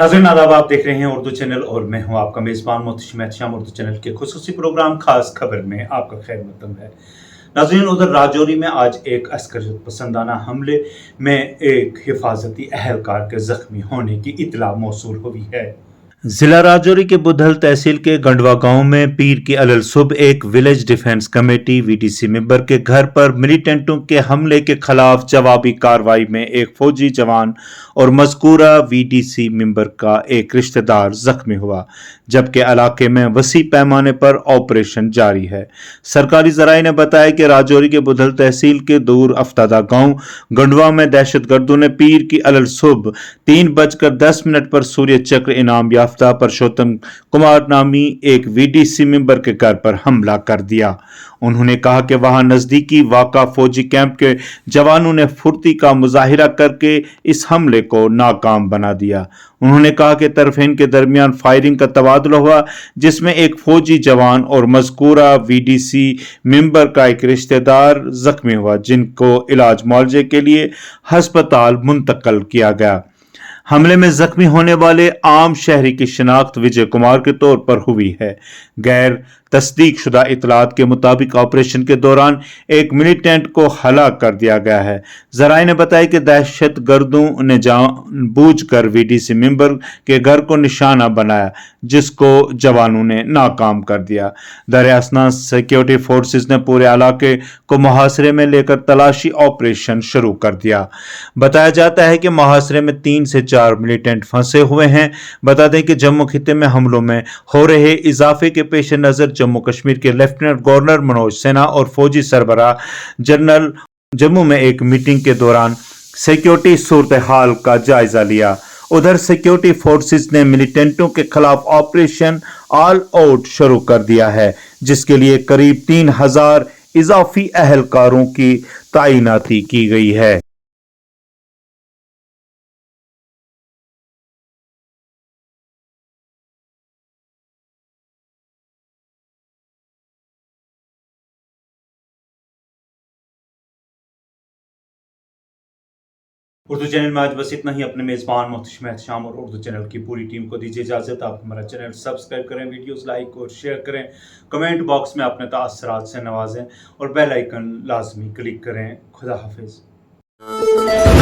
नाज़रीन आदाब, आप देख रहे हैं उर्दू चैनल और मैं हूं आपका मेज़बान मोहतशिम एहतशाम। उर्दू चैनल के खुसूसी प्रोग्राम खास खबर में आपका खैर मकदम है। नाज़रीन, उधर राजौरी में आज एक अस्करियत पसंदाना हमले में एक हिफाजती एहलकार के जख्मी होने की इत्तला मौसूल हुई है। जिला राजौरी के बुधल तहसील के गंडवा गांव में पीर की अलल सुबह एक village defence committee VDC member के घर पर मिलिटेंटों के हमले के खिलाफ जवाबी कार्रवाई में एक फौजी जवान और मज़कूरा वीडीसी मेंबर का एक रिश्तेदार जख्मी हुआ, जबकि इलाके में वसी पैमाने पर ऑपरेशन जारी है। सरकारी जराये ने बताया कि राजौरी के बुधल तहसील के दूर अफ्तादा गांव गंडवा में दहशतगर्दों ने पीर की अलल सुबह 3:10 पर सूर्य चक्र इनाम याफ्ता परशोत्तम कुमार नामी एक वीडीसी मेंबर के घर पर हमला कर दिया। उन्होंने कहा कि वहां नजदीकी वाका फौजी कैंप के जवानों ने फुर्ती का मुजाहिरा करके इस हमले को नाकाम बना दिया। उन्होंने कहा कि तरफेन के दरमियान फायरिंग का तबादला हुआ, जिसमें एक फौजी जवान और मज़कूरा वीडीसी मेंबर का एक रिश्तेदार जख्मी हुआ, जिनको इलाज मुआवजे के लिए हस्पताल मुंतकिल किया गया। हमले में जख्मी होने वाले आम शहरी की शिनाख्त विजय कुमार के तौर पर हुई है। गैर तस्दीक शुदा इतलात के मुताबिक ऑपरेशन के दौरान एक मिलिटेंट को हलाक कर दिया गया है। जराये ने बताया कि दहशत गर्दों ने जानबूझकर वीडीसी मेंबर के घर को निशाना बनाया, जिसको जवानों ने नाकाम कर दिया। दरियासना सिक्योरिटी फोर्सेस ने पूरे इलाके को मुहासरे में लेकर तलाशी ऑपरेशन शुरू कर दिया। बताया जाता है कि मुहासरे में 3 से 4 मिलिटेंट फंसे हुए हैं। बता दें कि जम्मू खिते में हमलों में हो रहे इजाफे के पेश नजर जम्मू कश्मीर के लेफ्टिनेंट गवर्नर मनोज सिन्हा और फौजी सरबराह जनरल जम्मू में एक मीटिंग के दौरान सिक्योरिटी सूरत हाल का जायजा लिया। उधर सिक्योरिटी फोर्सेस ने मिलिटेंटों के खिलाफ ऑपरेशन ऑल आउट शुरू कर दिया है, जिसके लिए करीब 3000 इजाफी अहलकारों की तैनाती की गई है। उर्दू चैनल में आज बस इतना ही। अपने मेज़बान मोहतशिम एहतशाम और उर्दू चैनल की पूरी टीम को दीजिए इजाज़त। आप हमारा चैनल सब्सक्राइब करें, वीडियोस लाइक और शेयर करें, कमेंट बॉक्स में अपने तासरात से नवाजें और बेल आइकन लाजमी क्लिक करें। खुदा हाफिज़।